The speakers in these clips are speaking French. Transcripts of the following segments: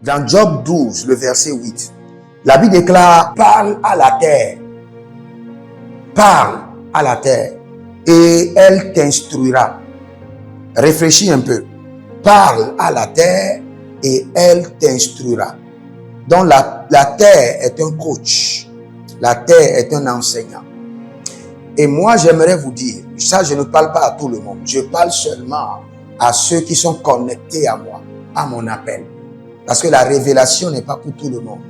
Dans Job 12, le verset 8, la Bible déclare, parle à la terre, parle à la terre et elle t'instruira. Réfléchis un peu. Parle à la terre et elle t'instruira. Donc la terre est un coach. La terre est un enseignant. Et moi, j'aimerais vous dire, ça je ne parle pas à tout le monde. Je parle seulement à ceux qui sont connectés à moi, à mon appel. Parce que la révélation n'est pas pour tout le monde.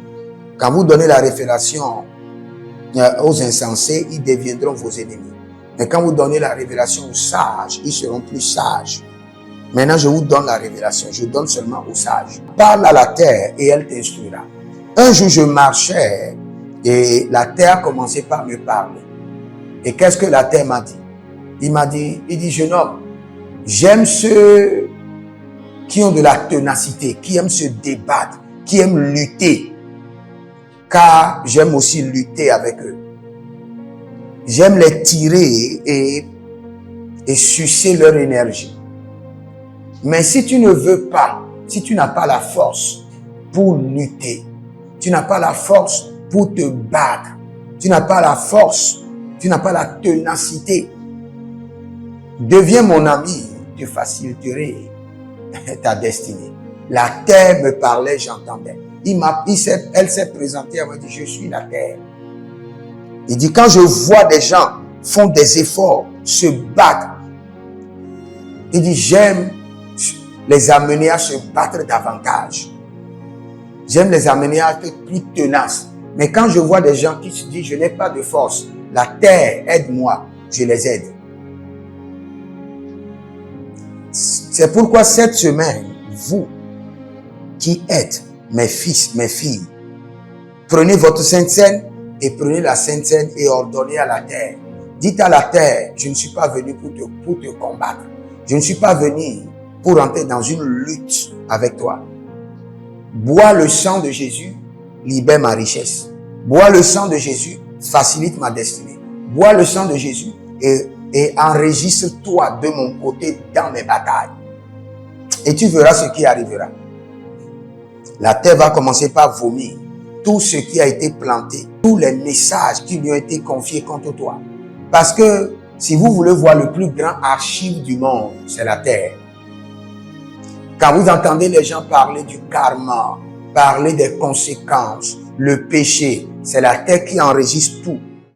Quand vous donnez la révélation aux insensés, ils deviendront vos ennemis. Mais quand vous donnez la révélation aux sages, ils seront plus sages. Maintenant, je vous donne la révélation. Je donne seulement aux sages. Parle à la terre et elle t'instruira. Un jour, je marchais et la terre commençait par me parler. Et qu'est-ce que la terre m'a dit? Il dit, jeune homme, j'aime ceux qui ont de la ténacité, qui aiment se débattre, qui aiment lutter. Car j'aime aussi lutter avec eux. J'aime les tirer et sucer leur énergie. Mais si tu ne veux pas, si tu n'as pas la force pour lutter, tu n'as pas la force pour te battre, tu n'as pas la force, tu n'as pas la ténacité, deviens mon ami, je faciliterai ta destinée. La terre me parlait, j'entendais. Elle s'est présentée, elle m'a dit, je suis la terre. Il dit, quand je vois des gens font des efforts, se battre, il dit, j'aime les amener à se battre davantage. J'aime les amener à être plus tenaces. Mais quand je vois des gens qui se disent, je n'ai pas de force, la terre, aide-moi, je les aide. C'est pourquoi cette semaine, vous qui êtes mes fils, mes filles, prenez votre Sainte Seine et prenez la Sainte Seine et ordonnez à la terre. Dites à la terre, je ne suis pas venu pour te combattre. Je ne suis pas venu pour entrer dans une lutte avec toi. Bois le sang de Jésus, libère ma richesse. Bois le sang de Jésus, facilite ma destinée. Bois le sang de Jésus et enregistre-toi de mon côté dans mes batailles. Et tu verras ce qui arrivera. La terre va commencer par vomir tout ce qui a été planté, tous les messages qui lui ont été confiés contre toi. Parce que si vous voulez voir le plus grand archive du monde, c'est la terre. Quand vous entendez les gens parler du karma, parler des conséquences, le péché, c'est la terre qui enregistre tout.